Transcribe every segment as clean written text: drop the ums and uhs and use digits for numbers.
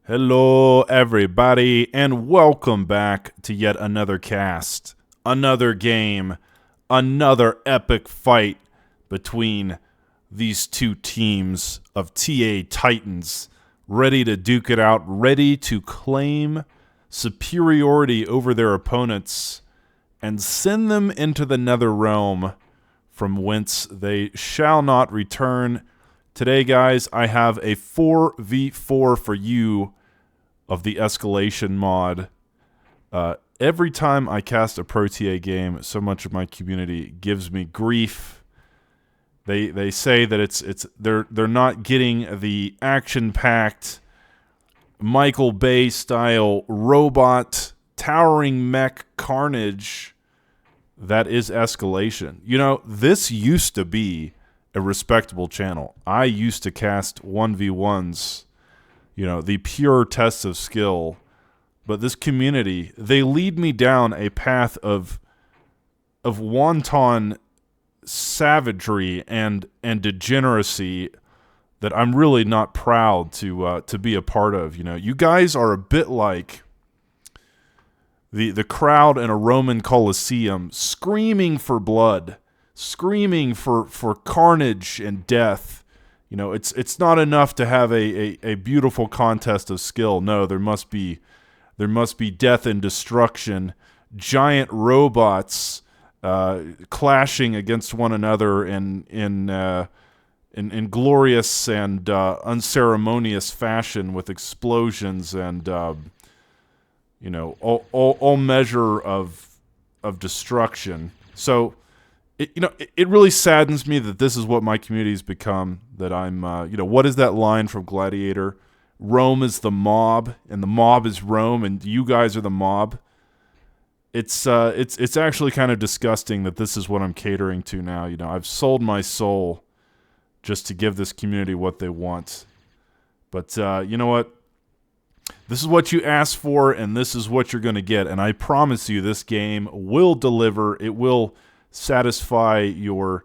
Hello, everybody, and welcome back to yet another cast, another game, another epic fight between these two teams of TA Titans, ready to duke it out, ready to claim superiority over their opponents and send them into the nether realm from whence they shall not return. Today, guys, I have a 4v4 for you of the Escalation mod. Every time I cast a Pro TA game, so much of my community gives me grief. They say that they're not getting the action-packed Michael Bay style robot towering mech carnage that is Escalation. You know, this used to be a respectable channel. I used to cast 1v1s, you know, the pure tests of skill. But this community, they lead me down a path of wanton savagery and degeneracy that I'm really not proud to be a part of. You know, you guys are a bit like the crowd in a Roman Colosseum screaming for blood, screaming for carnage and death. You know, it's not enough to have a beautiful contest of skill. No, there must be death and destruction, giant robots clashing against one another in glorious and unceremonious fashion with explosions and you know, all measure of destruction. So, it really saddens me that this is what my community's become. That I'm, what is that line from Gladiator? Rome is the mob, and the mob is Rome, and you guys are the mob. It's actually kind of disgusting that this is what I'm catering to now. You know, I've sold my soul just to give this community what they want. But you know what? This is what you asked for, and this is what you're going to get. And I promise you, this game will deliver. It will satisfy your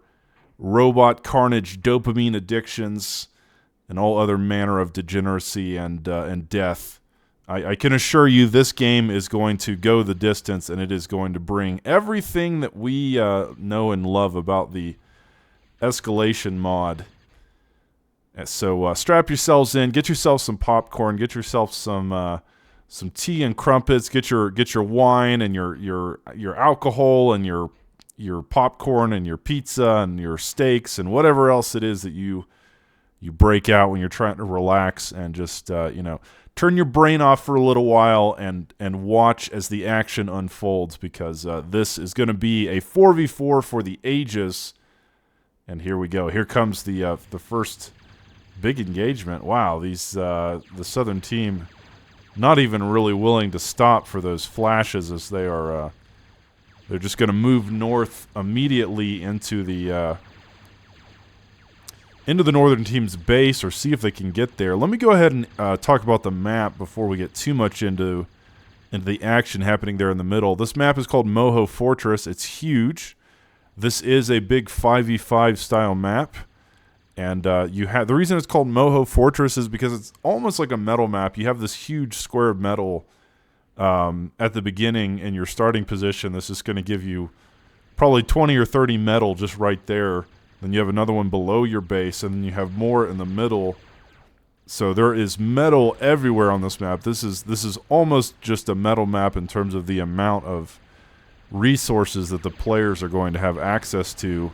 robot carnage dopamine addictions and all other manner of degeneracy and death. I can assure you this game is going to go the distance, and it is going to bring everything that we know and love about the Escalation mod. So strap yourselves in, get yourself some popcorn, get yourself some tea and crumpets, get your wine and your alcohol and your popcorn and your pizza and your steaks and whatever else it is that you break out when you're trying to relax and just turn your brain off for a little while and watch as the action unfolds, because this is going to be a 4v4 for the ages. And here we go. Here comes the first big engagement. Wow, these the Southern team not even really willing to stop for those flashes, as they are they're just going to move north immediately into the Northern team's base, or see if they can get there. Let me go ahead and talk about the map before we get too much into the action happening there in the middle. This map is called Moho Fortress. It's huge. This is a big 5v5 style map. And you have the reason it's called Moho Fortress is because it's almost like a metal map. You have this huge square of metal at the beginning in your starting position. This is going to give you probably 20 or 30 metal just right there. Then you have another one below your base, and then you have more in the middle. So there is metal everywhere on this map. This is almost just a metal map in terms of the amount of resources that the players are going to have access to.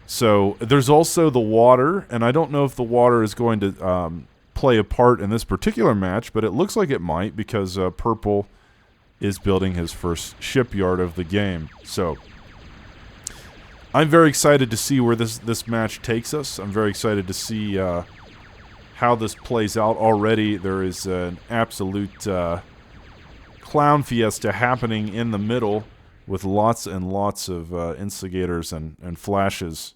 So there's also the water, and I don't know if the water is going to play a part in this particular match, but it looks like it might, because Purple is building his first shipyard of the game. So I'm very excited to see where this match takes us. I'm very excited to see how this plays out. Already there is an absolute clown fiesta happening in the middle with lots and lots of instigators and flashes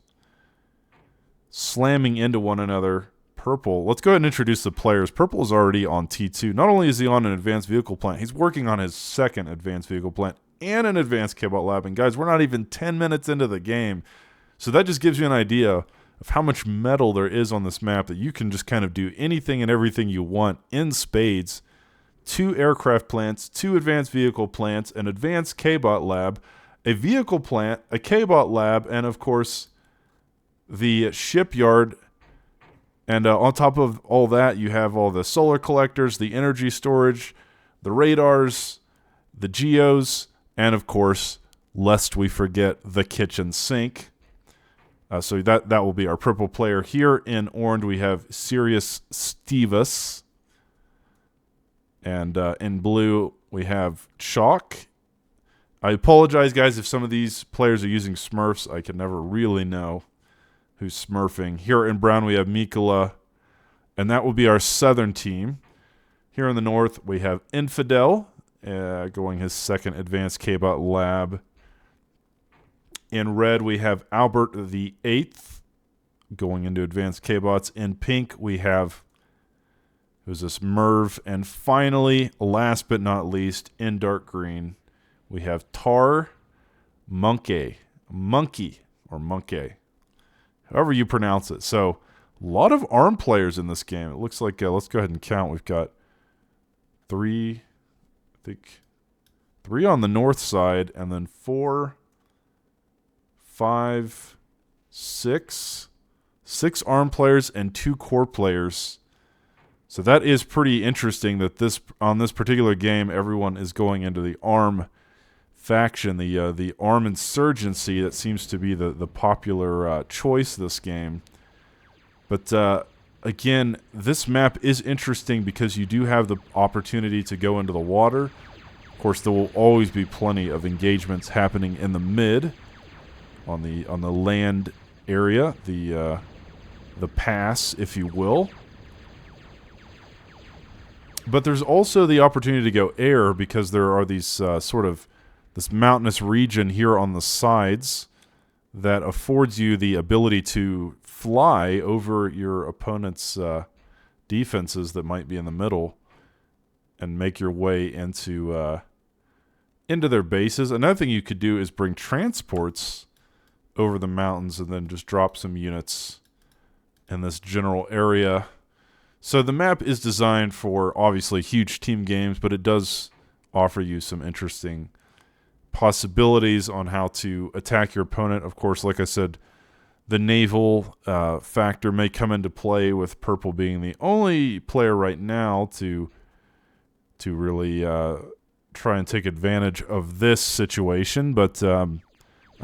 slamming into one another. Purple, let's go ahead and introduce the players. Purple is already on T2. Not only is he on an advanced vehicle plant, he's working on his second advanced vehicle plant and an advanced cable lab. And guys, we're not even 10 minutes into the game. So that just gives you an idea of how much metal there is on this map that you can just kind of do anything and everything you want in spades. 2 aircraft plants, 2 advanced vehicle plants, an advanced K-bot lab, a vehicle plant, a K-bot lab, and of course the shipyard. And on top of all that, you have all the solar collectors, the energy storage, the radars, the geos, and of course, lest we forget, the kitchen sink. So that will be our purple player. Here in orange, we have Sirius Stevus. And in blue, we have Chalk. I apologize, guys, if some of these players are using Smurfs. I can never really know who's Smurfing. Here in brown, we have Mikola, and that will be our southern team. Here in the north, we have Infidel, going his second advanced K-bot lab. In red, we have Albert the 8th, going into advanced K-bots. In pink, we have, who's this, Merv. And finally, last but not least, in dark green, we have Tar Monkey, however you pronounce it. So, a lot of ARM players in this game. It looks like, let's go ahead and count. We've got 3 on the north side, and then 4, 5, 6 ARM players and 2 core players. So that is pretty interesting that on this particular game, everyone is going into the ARM faction, the ARM insurgency. That seems to be the popular choice this game. But again, this map is interesting because you do have the opportunity to go into the water. Of course, there will always be plenty of engagements happening in the mid, on the land area, the pass, if you will. But there's also the opportunity to go air because there are these this mountainous region here on the sides that affords you the ability to fly over your opponent's defenses that might be in the middle and make your way into their bases. Another thing you could do is bring transports over the mountains and then just drop some units in this general area. So the map is designed for, obviously, huge team games, but it does offer you some interesting possibilities on how to attack your opponent. Of course, like I said, the naval factor may come into play, with purple being the only player right now to really try and take advantage of this situation. But I'm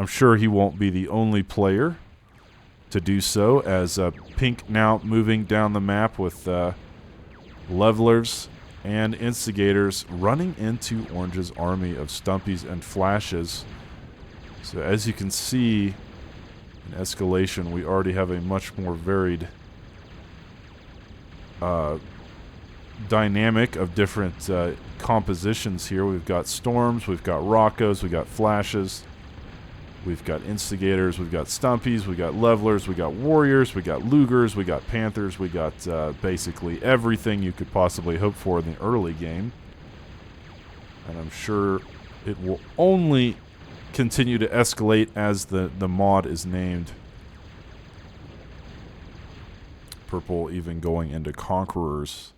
sure he won't be the only player to do so, as pink now moving down the map with levelers and instigators running into orange's army of stumpies and flashes. So as you can see, in Escalation, we already have a much more varied dynamic of different compositions here. We've got storms, we've got Roccos, we've got flashes, we've got instigators, we've got stumpies, we've got levelers, we've got warriors, we got Lugers, we got panthers, we got basically everything you could possibly hope for in the early game. And I'm sure it will only continue to escalate as the mod is named. Purple even going into Conquerors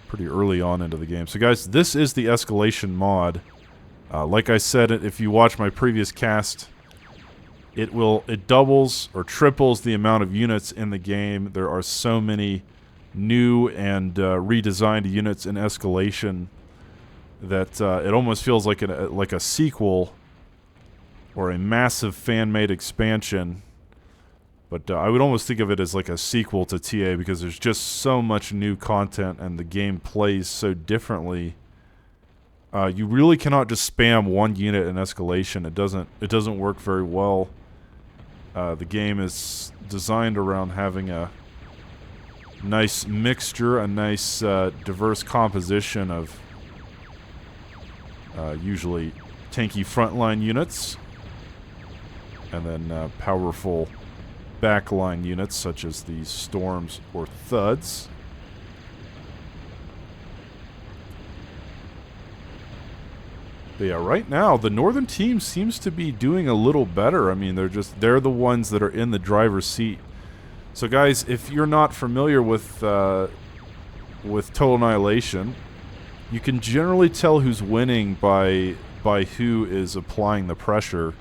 pretty early on into the game. So guys, this is the Escalation mod. Like I said, if you watch my previous cast, it doubles or triples the amount of units in the game. There are so many new and redesigned units in Escalation that it almost feels like a sequel or a massive fan-made expansion. But I would almost think of it as like a sequel to TA, because there's just so much new content and the game plays so differently. You really cannot just spam one unit in Escalation. It doesn't work very well. The game is designed around having a nice mixture, a nice diverse composition of usually tanky frontline units, and then powerful backline units such as the Storms or Thuds. But yeah, right now, the northern team seems to be doing a little better. I mean, they're the ones that are in the driver's seat. So guys, if you're not familiar with Total Annihilation, you can generally tell who's winning by who is applying the pressure.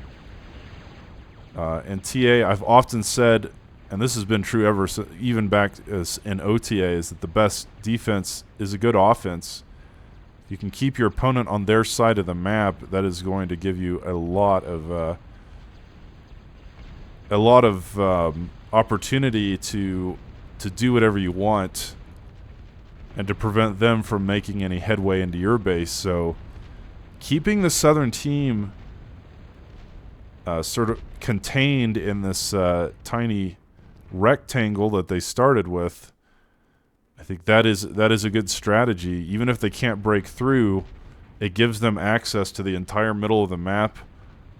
And TA, I've often said, and this has been true ever since, even back as in OTA, is that the best defense is a good offense. If you can keep your opponent on their side of the map, that is going to give you a lot of opportunity to do whatever you want, and to prevent them from making any headway into your base. So keeping the southern team sort of contained in this tiny rectangle that they started with, I think that is a good strategy. Even if they can't break through, it gives them access to the entire middle of the map,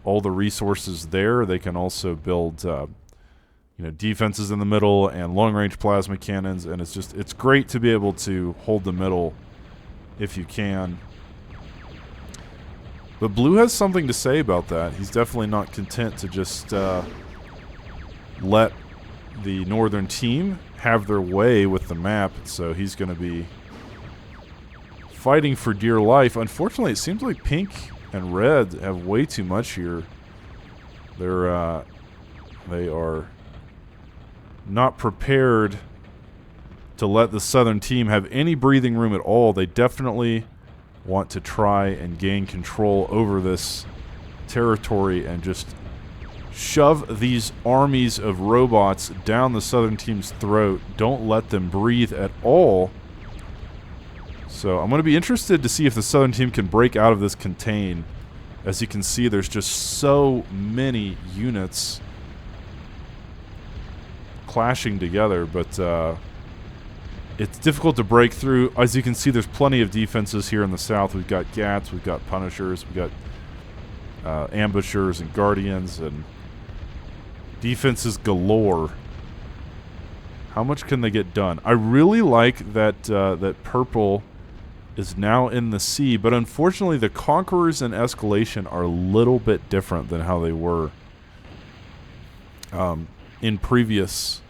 all the resources there. They can also build defenses in the middle and long-range plasma cannons, and it's great to be able to hold the middle if you can. But Blue has something to say about that. He's definitely not content to just let the northern team have their way with the map, so he's going to be fighting for dear life. Unfortunately, it seems like pink and red have way too much here. They are not prepared to let the southern team have any breathing room at all. They definitely want to try and gain control over this territory and just shove these armies of robots down the southern team's throat. Don't let them breathe at all. So I'm going to be interested to see if the southern team can break out of this contain. As you can see, there's just so many units clashing together, but it's difficult to break through. As you can see, there's plenty of defenses here in the south. We've got Gats, we've got Punishers, we've got Ambushers and Guardians, and defenses galore. How much can they get done? I really like that that purple is now in the sea, but unfortunately the Conquerors and Escalation are a little bit different than how they were in previous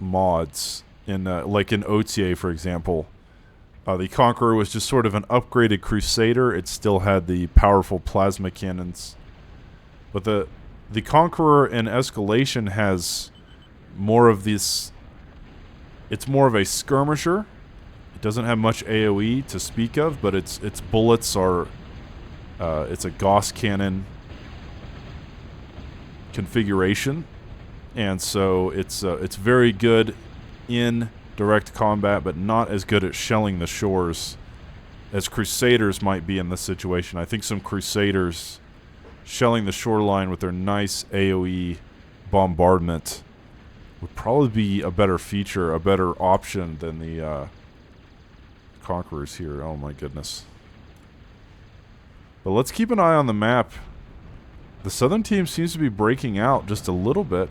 mods. Like in OTA, for example, the Conqueror was just sort of an upgraded Crusader. It still had the powerful plasma cannons, but the Conqueror in Escalation has more of this. It's more of a skirmisher. It doesn't have much AoE to speak of, but its bullets are it's a Gauss cannon configuration, and so it's very good in direct combat, but not as good at shelling the shores as Crusaders might be in this situation. I think some Crusaders shelling the shoreline with their nice AoE bombardment would probably be a better feature, a better option than the Conquerors here. Oh my goodness. But let's keep an eye on the map. The southern team seems to be breaking out just a little bit,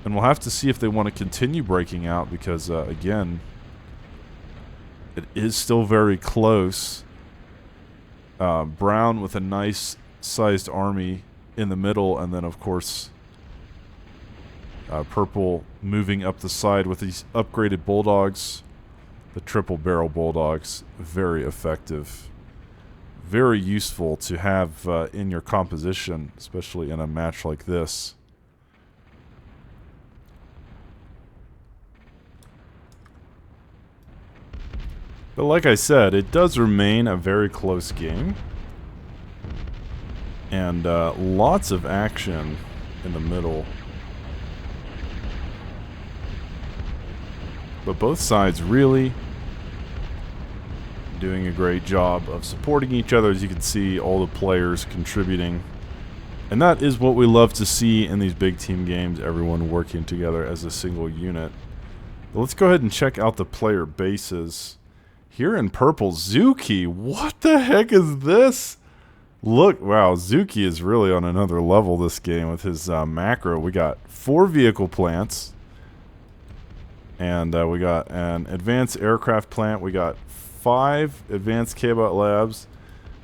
and we'll have to see if they want to continue breaking out, because again, it is still very close. Brown with a nice sized army in the middle, and then of course purple moving up the side with these upgraded bulldogs, the triple barrel bulldogs. Very effective, very useful to have in your composition, especially in a match like this. But like I said, it does remain a very close game, and lots of action in the middle. But both sides really doing a great job of supporting each other. As you can see, all the players contributing, and that is what we love to see in these big team games, everyone working together as a single unit. But let's go ahead and check out the player bases. Here in purple, Zuki. What the heck is this? Look, wow, Zuki is really on another level this game with his macro. We got 4 vehicle plants, and we got an advanced aircraft plant. We got 5 advanced K-Bot labs.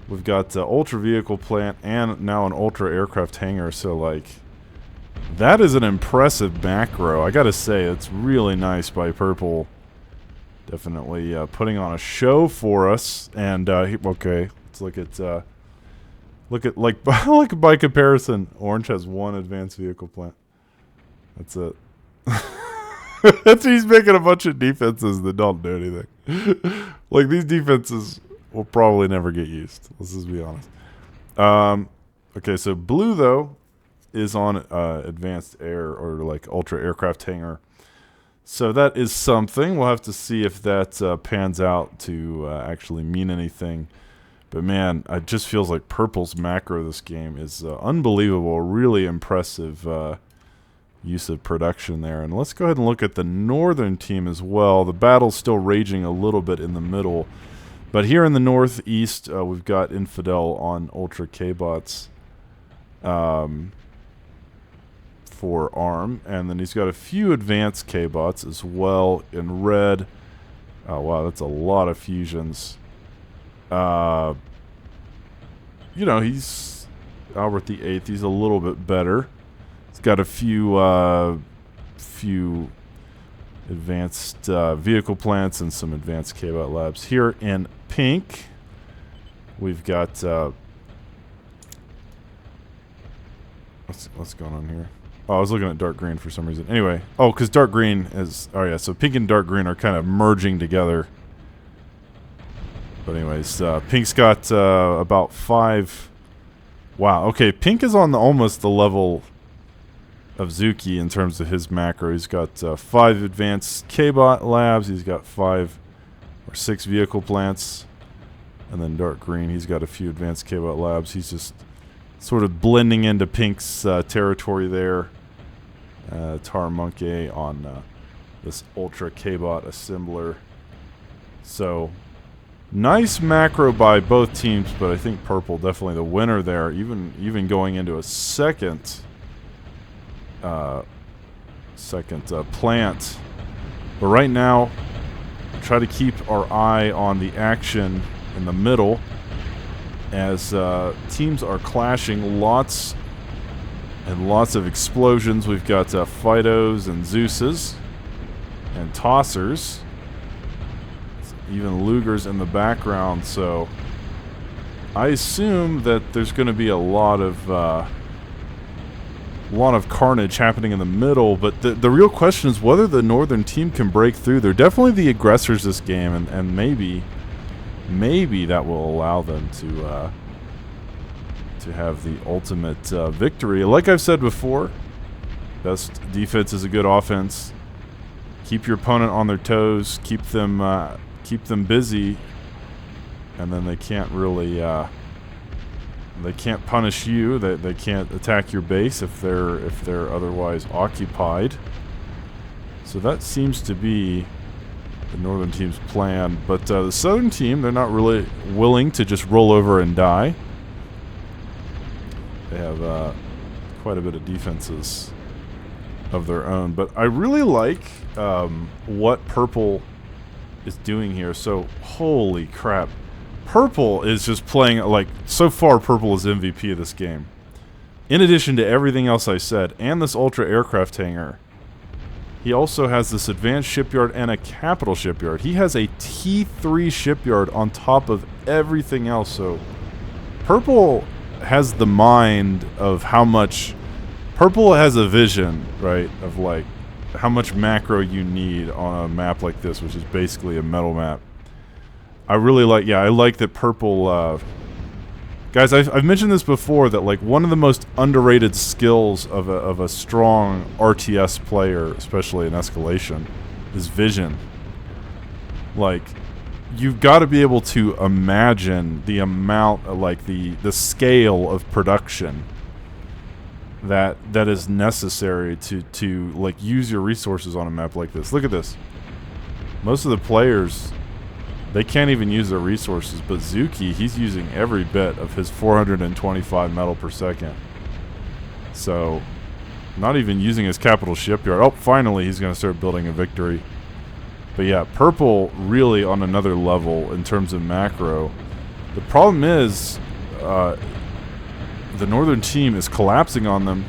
We've got ultra vehicle plant and now an ultra aircraft hangar. So like, that is an impressive macro. I gotta say, it's really nice by Purple. Definitely putting on a show for us. And okay, let's look at like like by comparison, Orange has 1 advanced vehicle plant. That's it. He's making a bunch of defenses that don't do anything. Like, these defenses will probably never get used. Let's just be honest. Okay, so Blue, though, is on advanced air or like ultra aircraft hangar. So that is something. We'll have to see if that pans out to actually mean anything. But man, it just feels like Purple's macro this game is unbelievable. Really impressive use of production there. And let's go ahead and look at the northern team as well. The battle's still raging a little bit in the middle. But here in the northeast, we've got Infidel on Ultra K-Bots for ARM. And then he's got a few advanced K-Bots as well in red. Oh, wow, that's a lot of fusions. You know, he's Albert the 8th. He's a little bit better. He's got a few advanced vehicle plants and some advanced K-Bot labs. Here in pink, we've got what's going on here? Oh, I was looking at dark green for some reason. Anyway, because dark green is... Oh, yeah, so pink and dark green are kind of merging together. But anyways, pink's got about 5... Wow, okay, pink is on almost the level of Zuki in terms of his macro. He's got 5 advanced K-Bot labs. He's got 5 or 6 vehicle plants. And then dark green, he's got a few advanced K-Bot labs. He's just sort of blending into pink's territory there. Tar Monkey on this Ultra K-Bot assembler. So... nice macro by both teams, but I think Purple definitely the winner there, even going into a second plant. But right now, try to keep our eye on the action in the middle as teams are clashing. Lots and lots of explosions. We've got Fidos and Zeuses and Tossers. Even Lugers in the background, so I assume that there's going to be a lot of carnage happening in the middle. But the real question is whether the northern team can break through. They're definitely the aggressors this game, and maybe that will allow them to have the ultimate victory. Like I've said before, best defense is a good offense. Keep your opponent on their toes. Keep them busy, and then they can't really they can't punish you. They can't attack your base if they're otherwise occupied. So that seems to be the northern team's plan. But the southern team, they're not really willing to just roll over and die. They have quite a bit of defenses of their own. But I really like what Purple is doing here. So holy crap, Purple is just playing like, so far Purple is MVP of this game, in addition to everything else I said, and this ultra aircraft hangar. He also has this advanced shipyard and a capital shipyard. He has a T3 shipyard on top of everything else. So Purple has the mind of how much... Purple has a vision, right, of like how much macro you need on a map like this, which is basically a metal map. I really like, I like that Purple, guys, I've mentioned this before, that like one of the most underrated skills of a strong RTS player, especially in Escalation, is vision. Like, you've got to be able to imagine the amount of, like, the scale of production that is necessary to like use your resources on a map like this. Look at this. Most of the players, they can't even use their resources, but Zuki, he's using every bit of his 425 metal per second. So, not even using his capital shipyard. Oh, finally he's going to start building a victory. But yeah, purple really on another level in terms of macro. The problem is the northern team is collapsing on them.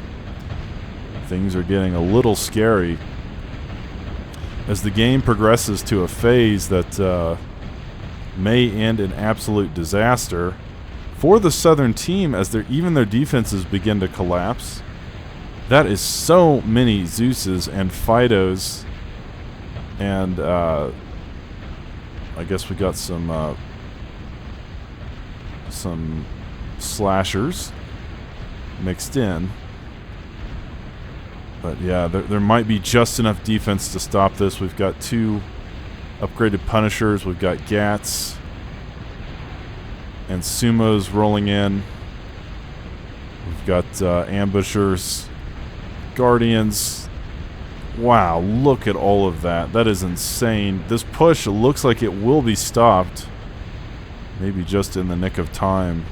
Things are getting a little scary as the game progresses to a phase that may end in absolute disaster for the southern team as even their defenses begin to collapse. That is so many Zeuses and Fidos, and I guess we got some slashers mixed in. But yeah, there might be just enough defense to stop this. We've got 2 upgraded Punishers. We've got Gats and Sumos rolling in. We've got Ambushers, Guardians. Wow, look at all of that. That is insane. This push looks like it will be stopped. Maybe just in the nick of time.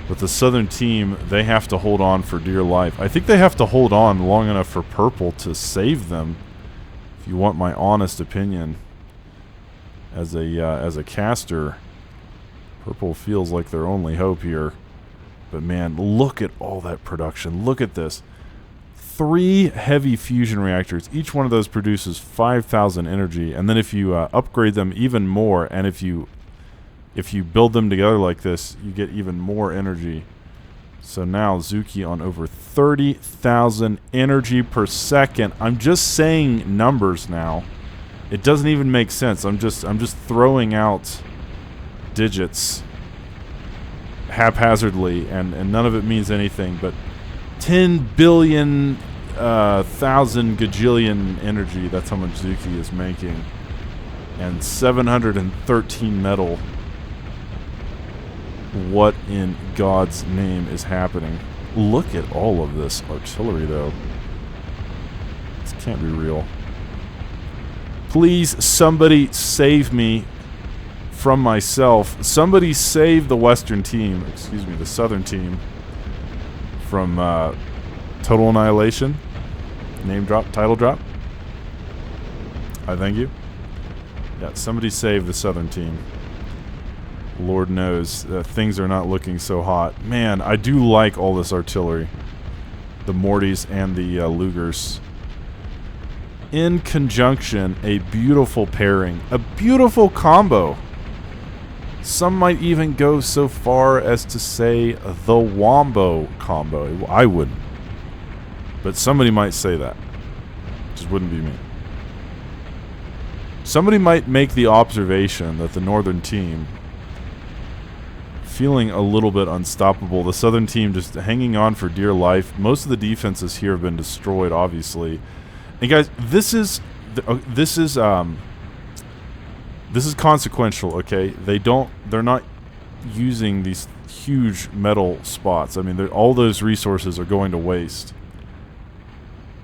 But the southern team, they have to hold on for dear life. I think they have to hold on long enough for purple to save them, if you want my honest opinion. As a caster, purple feels like their only hope here. But man, look at all that production. Look at this. 3 heavy fusion reactors. Each one of those produces 5,000 energy. And then if you upgrade them even more, and if you build them together like this, you get even more energy. So now Zuki on over 30,000 energy per second. I'm just saying numbers now. It doesn't even make sense. I'm just throwing out digits haphazardly, and none of it means anything. But 10 billion thousand gajillion energy. That's how much Zuki is making, and 713 metal. What in God's name is happening? Look at all of this artillery, though. This can't be real. Please, somebody save me from myself. Somebody save the Western team, excuse me, the Southern team, from total annihilation. Name drop, title drop. I thank you. Yeah, somebody save the Southern team. Lord knows things are not looking so hot. Man, I do like all this artillery. The Mortys and the Lugers. In conjunction, a beautiful pairing. A beautiful combo. Some might even go so far as to say the Wombo combo. I wouldn't. But somebody might say that. Just wouldn't be me. Somebody might make the observation that the northern team, feeling a little bit unstoppable. The southern team just hanging on for dear life. Most of the defenses here have been destroyed, obviously. And guys, this is consequential, okay? They're not using these huge metal spots. I mean, all those resources are going to waste.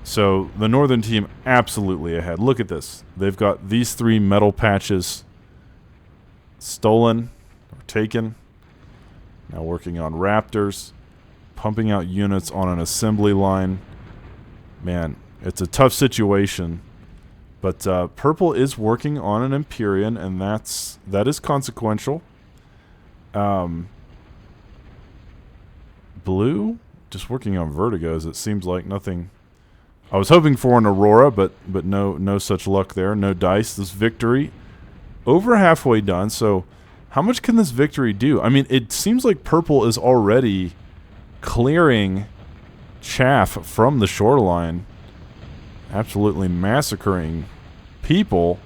So the northern team absolutely ahead. Look at this. They've got these 3 metal patches stolen or taken. Now working on Raptors, pumping out units on an assembly line. Man, it's a tough situation. But purple is working on an Empyrean, and that is consequential. Blue, just working on Vertigos. It seems like nothing. I was hoping for an Aurora, but no such luck there. No dice. This victory over halfway done. So how much can this victory do? I mean, it seems like purple is already clearing chaff from the shoreline. Absolutely massacring people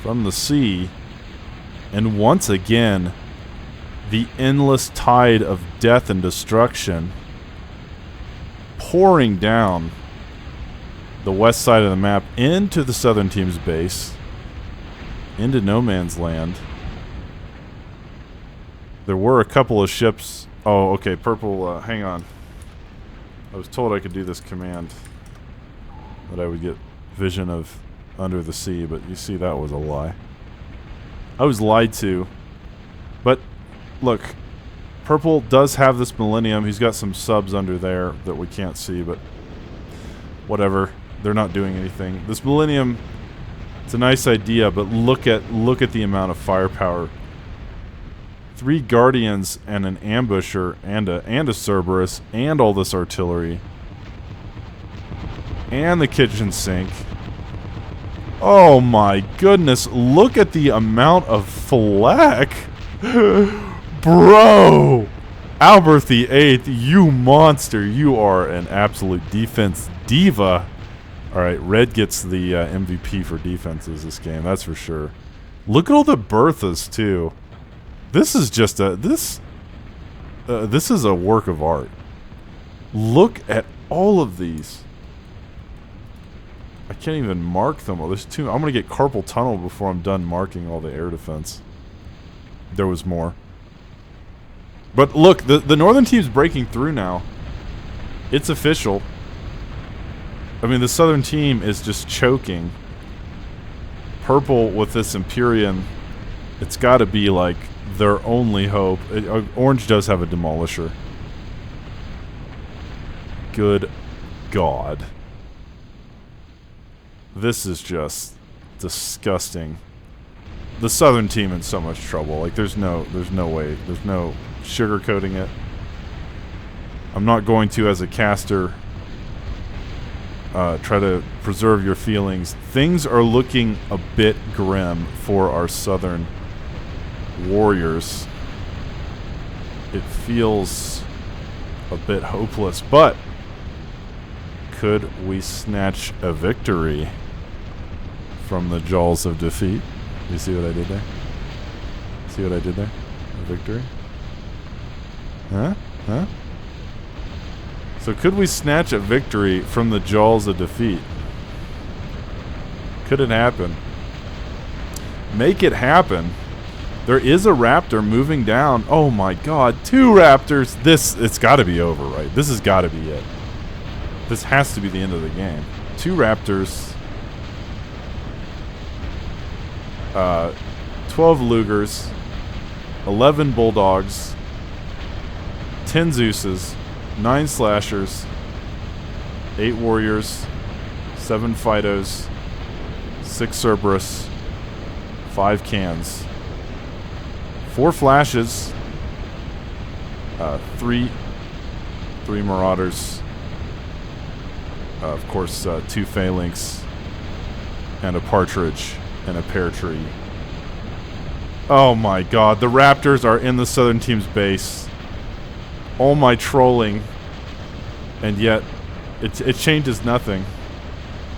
from the sea. And once again, the endless tide of death and destruction pouring down the west side of the map into the southern team's base, into no man's land. There were a couple of ships. Oh, okay, purple, hang on. I was told I could do this command, that I would get vision of under the sea, but you see that was a lie. I was lied to. But look, purple does have this Millennium. He's got some subs under there that we can't see, but whatever. They're not doing anything. This Millennium, it's a nice idea, but look at the amount of firepower. 3 Guardians and an Ambusher and a Cerberus and all this artillery. And the kitchen sink. Oh my goodness, look at the amount of flak. Bro! Albert the 8th, you monster. You are an absolute defense diva. Alright, Red gets the MVP for defenses this game, that's for sure. Look at all the Berthas, too. This is just a... This is a work of art. Look at all of these. I can't even mark them all. There's too... I'm gonna get carpal tunnel before I'm done marking all the air defense. There was more. But look, the northern team's breaking through now. It's official. I mean, the southern team is just choking. Purple with this Empyrean, it's got to be like their only hope. Orange does have a Demolisher. Good God. This is just disgusting. The southern team in so much trouble. Like, there's no way. There's no sugarcoating it. I'm not going to, as a caster, try to preserve your feelings. Things are looking a bit grim for our southern warriors. It feels a bit hopeless, but could we snatch a victory from the jaws of defeat? You see what I did there? See what I did there? A victory? Huh? Huh? So could we snatch a victory from the jaws of defeat? Could it happen? Make it happen. There is a raptor moving down. Oh my God, 2 raptors. It's got to be over, right? This has got to be it. This has to be the end of the game. 2 raptors. 12 Lugers. 11 Bulldogs. 10 Zeuses. 9 Slashers. 8 Warriors. 7 Fidos. 6 Cerberus. 5 Cans. 4 Flashes. 3 Marauders. Of course, 2 Phalanx. And a Partridge. And a Pear Tree. Oh my God, the Raptors are in the southern team's base. All my trolling, and yet it changes nothing.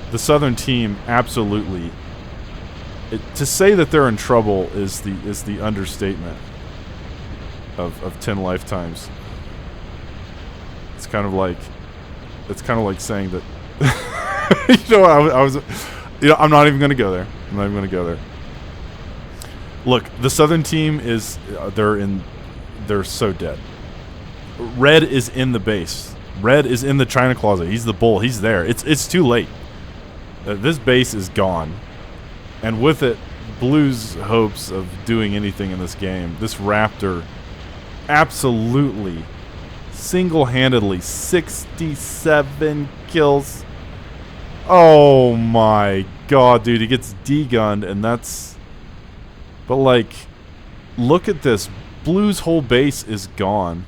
The southern team absolutely. To say that they're in trouble is the understatement of 10 lifetimes. It's kind of like saying that. You know, I was. You know, I'm not even going to go there. I'm not even going to go there. Look, the southern team is they're so dead. Red is in the base. Red is in the China closet. He's the bull. He's there. It's too late. This base is gone. And with it, Blue's hopes of doing anything in this game. This Raptor absolutely, single-handedly, 67 kills. Oh my God, dude. He gets D-gunned, and that's... But, like, look at this. Blue's whole base is gone.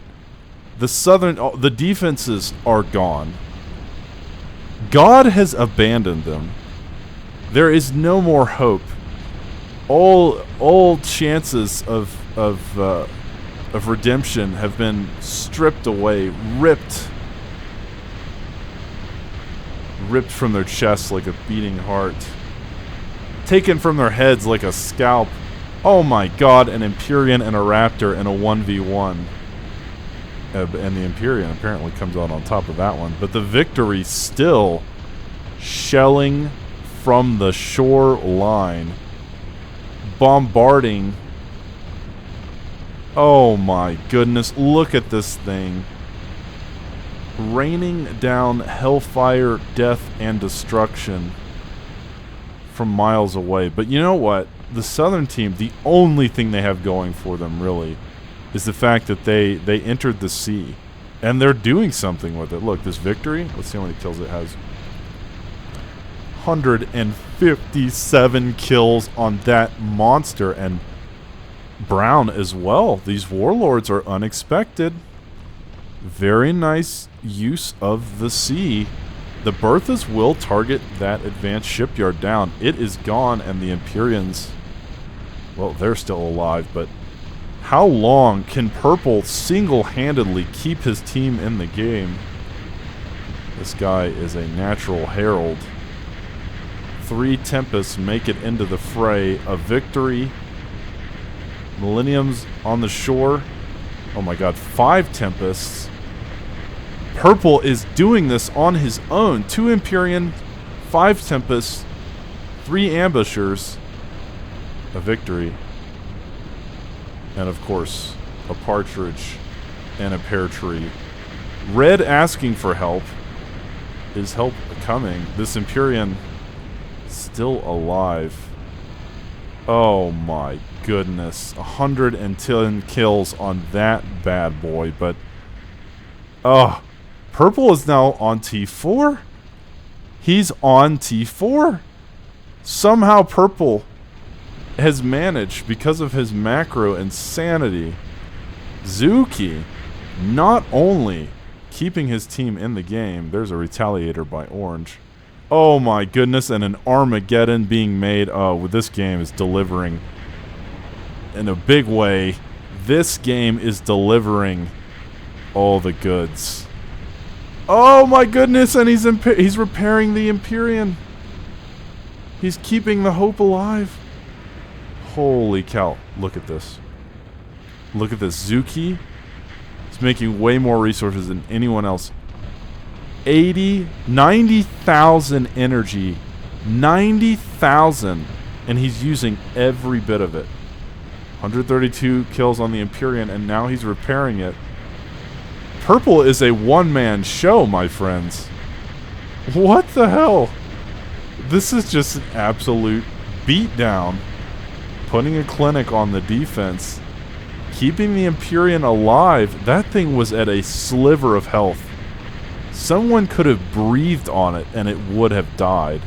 The defenses are gone. God has abandoned them. There is no more hope. All chances of redemption have been stripped away, ripped from their chests like a beating heart, taken from their heads like a scalp. Oh my God, an Empyrean and a Raptor in a 1v1. And the Empyrean apparently comes out on top of that one. But the victory still shelling from the shoreline. Bombarding. Oh my goodness, look at this thing. Raining down hellfire, death, and destruction from miles away. But you know what? The southern team, the only thing they have going for them, really, is the fact that they entered the sea. And they're doing something with it. Look, this victory, let's see how many kills it has. 157 kills on that monster, and brown as well. These warlords are unexpected. Very nice use of the sea. The Berthas will target that advanced shipyard down. It is gone, and the Empyreans, well, they're still alive, but how long can Purple single-handedly keep his team in the game? This guy is a natural herald. 3 Tempests make it into the fray. A victory. Millenniums on the shore. Oh my god, 5 Tempests. Purple is doing this on his own. 2 Empyrean, 5 Tempests, 3 Ambushers. A victory. And of course, a partridge and a pear tree. Red asking for help. Is help coming? This Empyrean still alive. Oh my goodness. 110 kills on that bad boy, but oh, Purple is now on T4? He's on T4? Somehow Purple has managed, because of his macro insanity, Zuki not only keeping his team in the game. There's a retaliator by orange. Oh my goodness, and an Armageddon being made. Oh, this game is delivering in a big way. This game is delivering all the goods. Oh my goodness, and he's repairing the Empyrean. He's keeping the hope alive. Holy cow, look at this. Look at this. Zuki is making way more resources than anyone else. 90,000 energy. 90,000. And he's using every bit of it. 132 kills on the Empyrean, and now he's repairing it. Purple is a one-man show, my friends. What the hell? This is just an absolute beatdown. Putting a clinic on the defense. Keeping the Empyrean alive. That thing was at a sliver of health. Someone could have breathed on it and it would have died.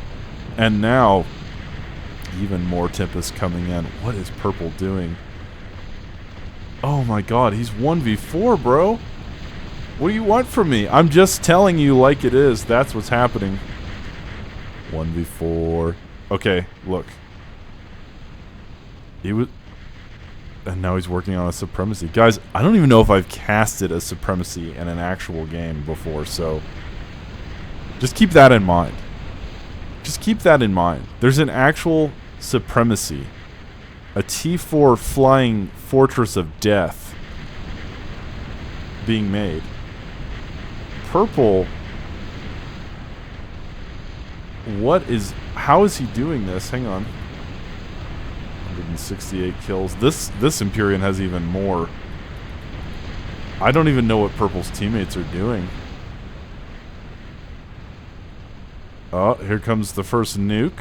And now, even more Tempest coming in. What is Purple doing? Oh my god, he's 1v4, bro. What do you want from me? I'm just telling you like it is. That's what's happening. 1v4. Okay, look. He was... And now he's working on a Supremacy. Guys, I don't even know if I've casted a Supremacy in an actual game before, so... just keep that in mind. Just keep that in mind. There's an actual Supremacy. A T4 flying Fortress of Death being made. Purple... how is he doing this? Hang on. 168 kills. This Empyrean has even more. I don't even know what Purple's teammates are doing. Oh, here comes the first nuke.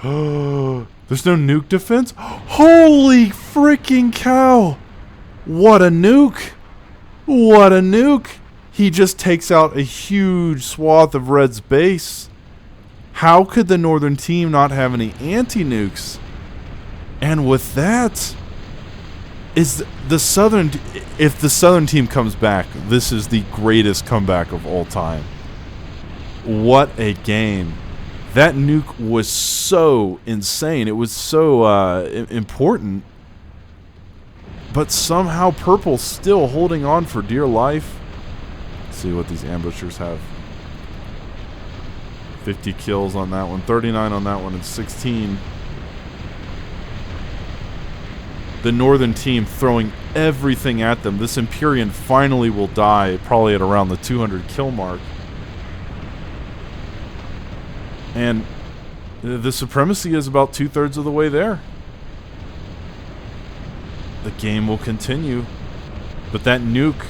Oh, there's no nuke defense? Holy freaking cow! What a nuke! What a nuke! He just takes out a huge swath of Red's base. How could the northern team not have any anti-nukes? And with that, if the southern team comes back, this is the greatest comeback of all time. What a game. That nuke was so insane. It was so important. But somehow Purple's still holding on for dear life. Let's see what these ambushers have. 50 kills on that one, 39 on that one, and 16. The northern team throwing everything at them. This Empyrean finally will die, probably at around the 200 kill mark. And the Supremacy is about 2/3 of the way there. The game will continue. But that nuke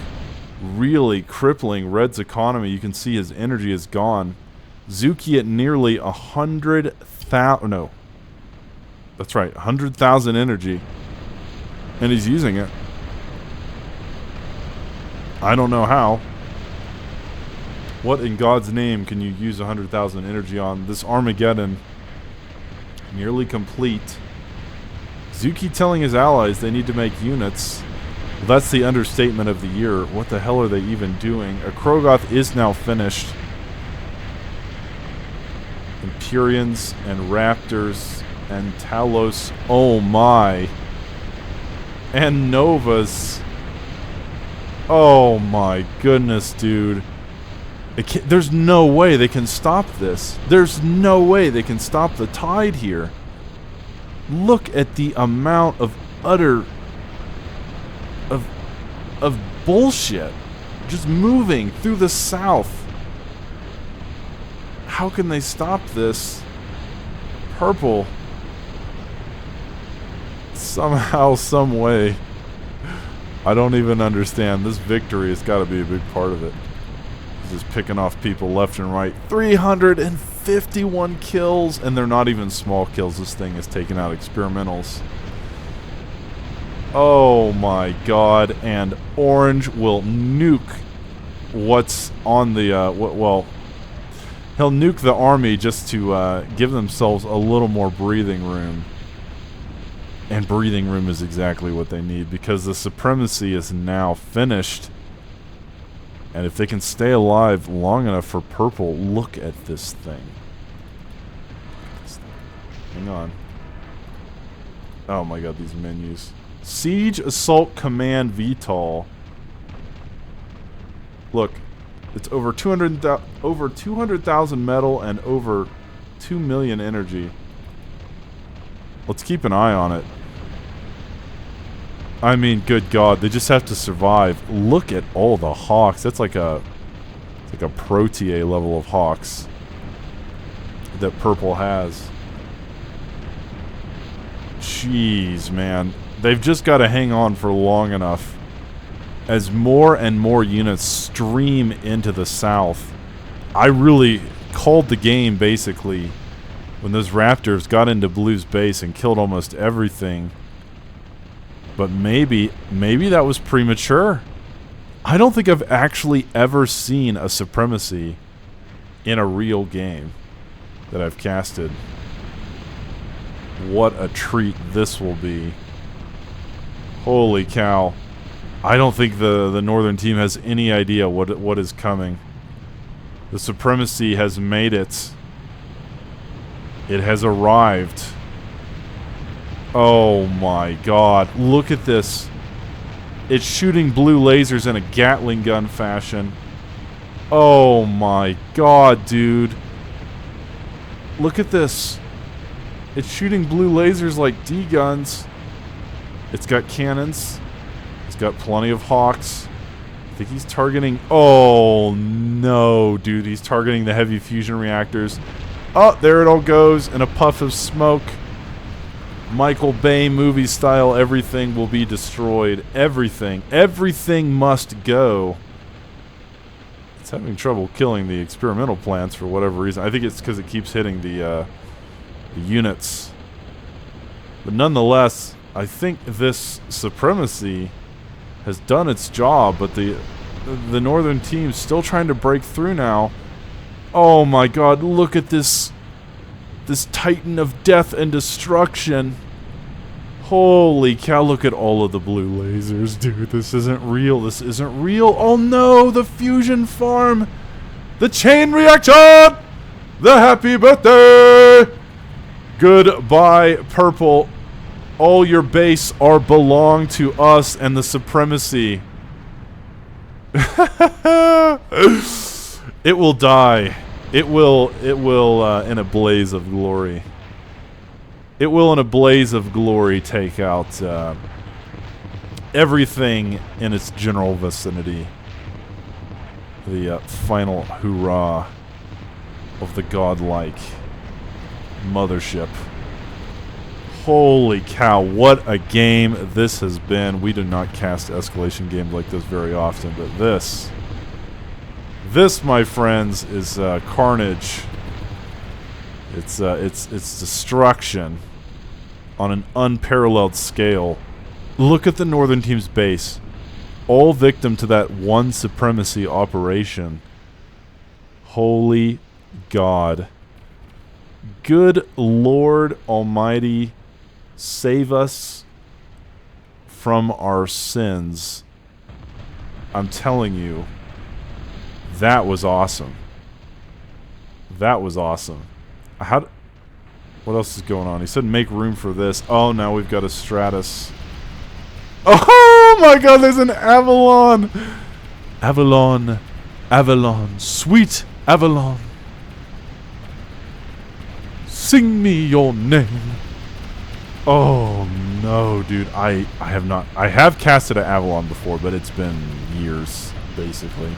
really crippling Red's economy. You can see his energy is gone. Zuki at nearly 100,000. No. That's right. 100,000 energy. And he's using it. I don't know how. What in God's name can you use 100,000 energy on? This Armageddon, nearly complete. Zuki telling his allies they need to make units. Well, that's the understatement of the year. What the hell are they even doing? A Krogoth is now finished. Empyreans and Raptors and Talos. Oh my. And Novas. Oh my goodness, dude. There's no way they can stop this. There's no way they can stop the tide here. Look at the amount of utter of bullshit just moving through the south. How can they stop this? Purple. Somehow, some way. I don't even understand. This victory has got to be a big part of it. Just picking off people left and right. 351 kills, and they're not even small kills. This thing is taking out experimentals. Oh my god. And Orange will nuke what's on the, well, he'll nuke the army just to give themselves a little more breathing room. And breathing room is exactly what they need, because the Supremacy is now finished. And if they can stay alive long enough for Purple, look at this thing. Hang on. Oh my god, these menus. Siege Assault Command VTOL. Look, it's over 200,000 metal and over 2 million energy. Let's keep an eye on it. I mean, good god, they just have to survive. Look at all the hawks. That's like a Protea level of hawks that Purple has. Jeez, man. They've just got to hang on for long enough. As more and more units stream into the south. I really called the game, basically, when those Raptors got into Blue's base and killed almost everything. But maybe that was premature. I don't think I've actually ever seen a Supremacy in a real game that I've casted. What a treat this will be. Holy cow. I don't think the Northern team has any idea what is coming. The Supremacy has made it. It has arrived. Oh my god. Look at this. It's shooting blue lasers in a Gatling gun fashion. Oh my god, dude. Look at this. It's shooting blue lasers like D-guns. It's got cannons. It's got plenty of hawks. I think he's targeting... Oh no, dude. He's targeting the heavy fusion reactors. Oh, there it all goes in a puff of smoke. Michael Bay movie style, everything will be destroyed. Everything. Everything must go. It's having trouble killing the experimental plants for whatever reason. I think it's because it keeps hitting the units. But nonetheless, I think this Supremacy has done its job, but the Northern team's still trying to break through now. Oh my god, look at this Titan of death and destruction. Holy cow, look at all of the blue lasers, dude. This isn't real. This isn't real. Oh no, the fusion farm. The chain reaction. The happy birthday. Goodbye, Purple. All your base are belong to us and the Supremacy. It will die. It will in a blaze of glory. It will in a blaze of glory take out everything in its general vicinity. The final hurrah of the godlike mothership. Holy cow, what a game this has been. We do not cast escalation games like this very often, but this, my friends, is carnage. It's destruction on an unparalleled scale. Look at the Northern team's base. All victim to that one Supremacy operation. Holy God. Good Lord Almighty, save us from our sins. I'm telling you, that was awesome. That was awesome. What else is going on? He said make room for this. Oh, now we've got a Stratus. Oh my God, there's an Avalon. Avalon. Avalon. Sweet Avalon. Sing me your name. Oh no, dude. I have not. I have casted an Avalon before, but it's been years, basically.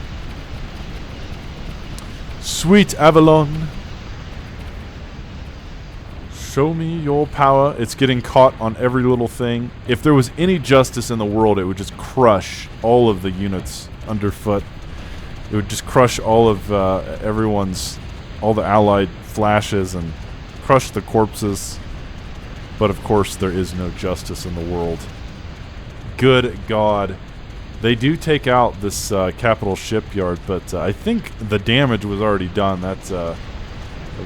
Sweet Avalon. Show me your power. It's getting caught on every little thing. If there was any justice in the world, it would just crush all of the units underfoot. It would just crush all of all the allied flashes and crush the corpses. But of course, there is no justice in the world. Good God. They do take out this capital shipyard, but I think the damage was already done. That's a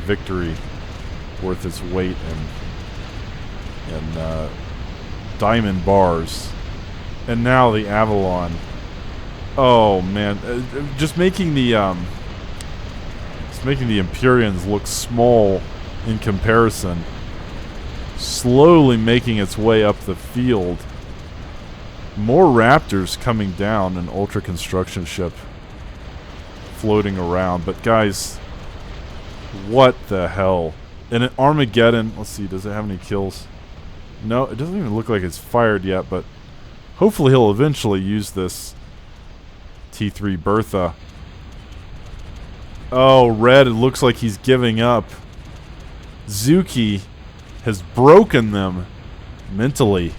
victory worth its weight in diamond bars. And now the Avalon. Oh man, just making the Empyreans look small in comparison. Slowly making its way up the field. More Raptors coming down, an ultra construction ship floating around. But guys, what the hell? And an Armageddon, let's see, does it have any kills? No, it doesn't even look like it's fired yet, but hopefully he'll eventually use this T3 Bertha. Oh, red, it looks like he's giving up. Zuki has broken them mentally.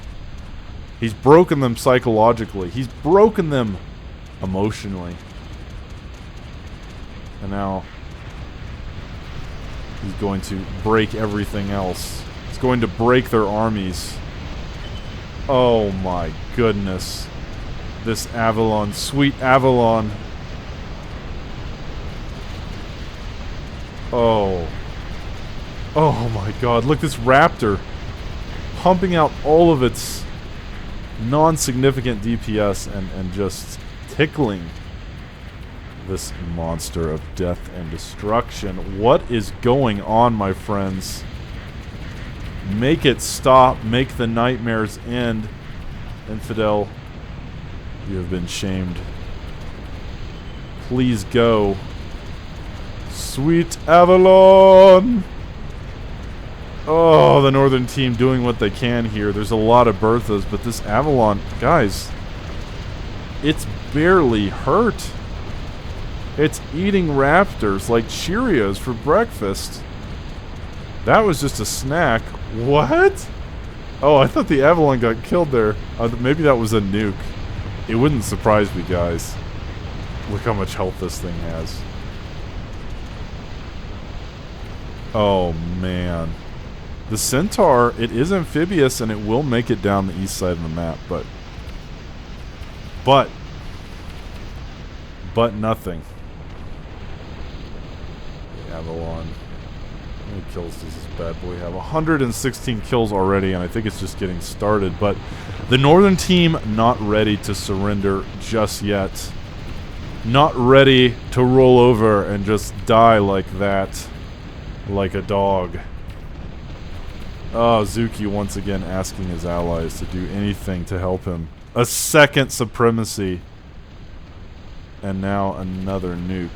He's broken them psychologically. He's broken them emotionally. And now he's going to break everything else. He's going to break their armies. Oh my goodness. This Avalon, sweet Avalon. Oh. Oh my God, look, this Raptor pumping out all of its non-significant DPS and just tickling this monster of death and destruction. What is going on, my friends? Make it stop. Make the nightmares end. Infidel, you have been shamed. Please go. Sweet Avalon! Oh, the northern team doing what they can here. There's a lot of Berthas, but this Avalon, guys, it's barely hurt. It's eating Raptors like Cheerios for breakfast. That was just a snack. What? Oh, I thought the Avalon got killed there. Maybe that was a nuke. It wouldn't surprise me, guys. Look how much health this thing has. Oh, man. The Centaur, it is amphibious and it will make it down the east side of the map, but nothing. The Avalon. How many kills does this bad boy have? 116 kills already, and I think it's just getting started, but the northern team not ready to surrender just yet. Not ready to roll over and just die like that. Like a dog. Oh, Zuki once again asking his allies to do anything to help him. A second supremacy. And now another nuke.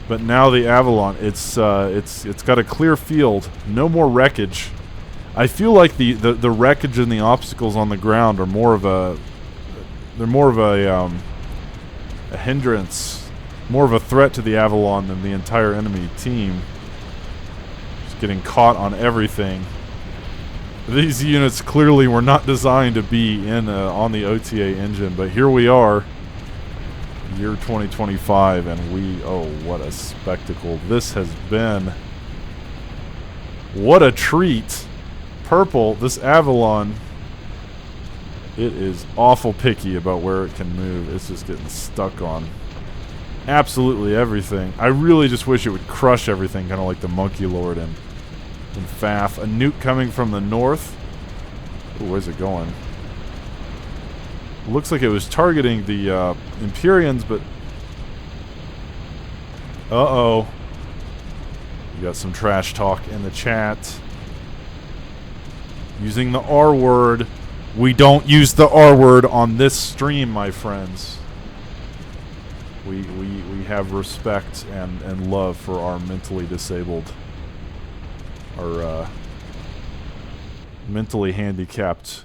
But now the Avalon, it's got a clear field. No more wreckage. I feel like the wreckage and the obstacles on the ground are more of a hindrance, more of a threat to the Avalon than the entire enemy team. Just getting caught on everything. These units clearly were not designed to be in on the OTA engine, but here we are, year 2025, and oh, what a spectacle this has been. What a treat. Purple, this Avalon, it is awful picky about where it can move. It's just getting stuck on absolutely everything. I really just wish it would crush everything, kind of like the Monkey Lord in Faf. A nuke coming from the north. Ooh, where's it going? Looks like it was targeting the Empyreans, but... Uh-oh. You got some trash talk in the chat. Using the R word. We don't use the R word on this stream, my friends. We have respect and love for our mentally disabled, our mentally handicapped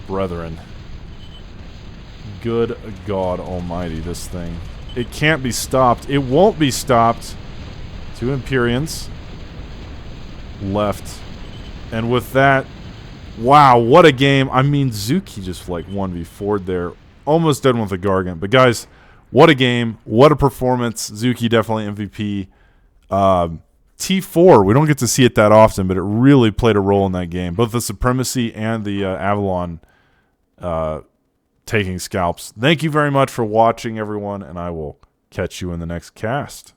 brethren. Good God Almighty, this thing. It can't be stopped. It won't be stopped. 2 Empyreans left. And with that, wow, what a game. I mean, Zuki just like 1v4'd there. Almost done with the Gargant. But guys, what a game. What a performance. Zuki definitely MVP. T4, we don't get to see it that often, but it really played a role in that game. Both the Supremacy and the Avalon taking scalps. Thank you very much for watching, everyone, and I will catch you in the next cast.